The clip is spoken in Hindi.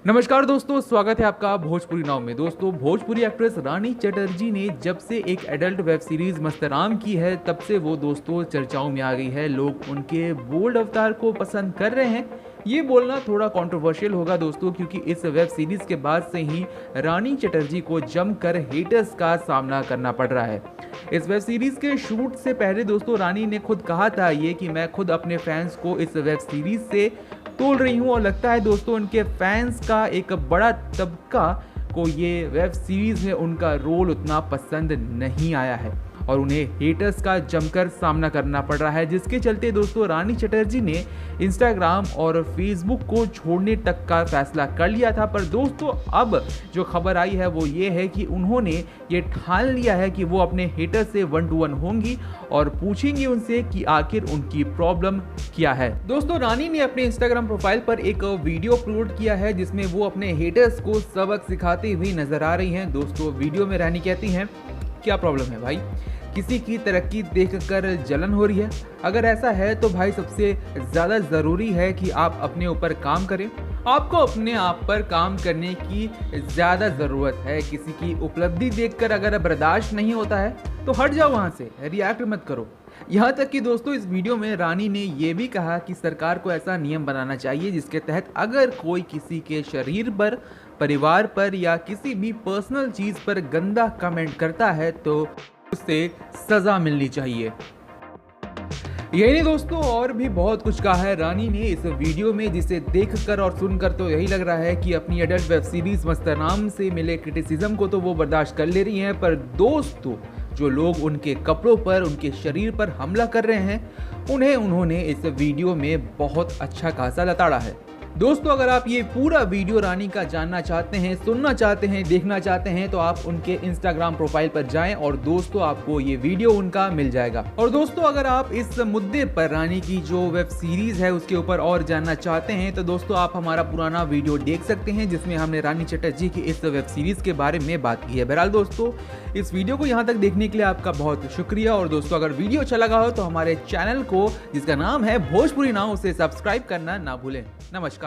नमस्कार दोस्तों, स्वागत है आपका भोजपुरी नाव में। दोस्तों, भोजपुरी एक्ट्रेस रानी चटर्जी ने जब से एक एडल्ट वेब सीरीज मस्तराम की है तब से वो दोस्तों चर्चाओं में आ गई है। लोग उनके बोल्ड अवतार को पसंद कर रहे हैं। ये बोलना थोड़ा कंट्रोवर्शियल होगा दोस्तों, क्योंकि इस वेब सीरीज के बाद से ही रानी चटर्जी को जमकर हेटर्स का सामना करना पड़ रहा है। इस वेब सीरीज के शूट से पहले दोस्तों रानी ने खुद कहा था ये कि मैं खुद अपने फैंस को इस वेब सीरीज से तोल रही हूँ, और लगता है दोस्तों उनके फैंस का एक बड़ा तबका को ये वेब सीरीज में उनका रोल उतना पसंद नहीं आया है और उन्हें हेटर्स का जमकर सामना करना पड़ रहा है, जिसके चलते दोस्तों रानी चटर्जी ने इंस्टाग्राम और फेसबुक को छोड़ने तक का फैसला कर लिया था। पर दोस्तों अब जो खबर आई है वो ये है कि उन्होंने ये ठान लिया है कि वो अपने हेटर से 1-to-1 होंगी और पूछेंगी उनसे कि आखिर उनकी प्रॉब्लम क्या है। दोस्तों, रानी ने अपने इंस्टाग्राम प्रोफाइल पर एक वीडियो अपलोड किया है जिसमें वो अपने हेटर्स को सबक सिखाती हुई नजर आ रही हैं। दोस्तों, वीडियो में रानी कहती हैं, क्या प्रॉब्लम है भाई? किसी की तरक्की देखकर जलन हो रही है? अगर ऐसा है तो भाई सबसे ज़्यादा ज़रूरी है कि आप अपने ऊपर काम करें। आपको अपने आप पर काम करने की ज़्यादा ज़रूरत है। किसी की उपलब्धि देखकर अगर बर्दाश्त नहीं होता है तो हट जाओ वहाँ से, रिएक्ट मत करो। यहाँ तक कि दोस्तों इस वीडियो में रानी ने ये भी कहा कि सरकार को ऐसा नियम बनाना चाहिए जिसके तहत अगर कोई किसी के शरीर पर, परिवार पर या किसी भी पर्सनल चीज़ पर गंदा कमेंट करता है तो उसे सजा मिलनी चाहिए। यही नहीं दोस्तों, और भी बहुत कुछ कहा है रानी ने इस वीडियो में, जिसे देखकर और सुनकर तो यही लग रहा है कि अपनी एडल्ट वेब सीरीज मस्तनाम से मिले क्रिटिसिज्म को तो वो बर्दाश्त कर ले रही हैं, पर दोस्तों जो लोग उनके कपड़ों पर, उनके शरीर पर हमला कर रहे हैं उन्होंने इस वीडियो में बहुत अच्छा खासा लताड़ा है। दोस्तों, अगर आप ये पूरा वीडियो रानी का जानना चाहते हैं, सुनना चाहते हैं, देखना चाहते हैं तो आप उनके इंस्टाग्राम प्रोफाइल पर जाएं और दोस्तों आपको ये वीडियो उनका मिल जाएगा। और दोस्तों अगर आप इस मुद्दे पर रानी की जो वेब सीरीज है उसके ऊपर और जानना चाहते हैं तो दोस्तों आप हमारा पुराना वीडियो देख सकते हैं जिसमें हमने रानी चटर्जी की इस वेब सीरीज के बारे में बात की है। बहरहाल दोस्तों, इस वीडियो को यहाँ तक देखने के लिए आपका बहुत शुक्रिया। और दोस्तों अगर वीडियो अच्छा लगा हो तो हमारे चैनल को, जिसका नाम है भोजपुरी नाव, उसे सब्सक्राइब करना ना भूलें। नमस्कार।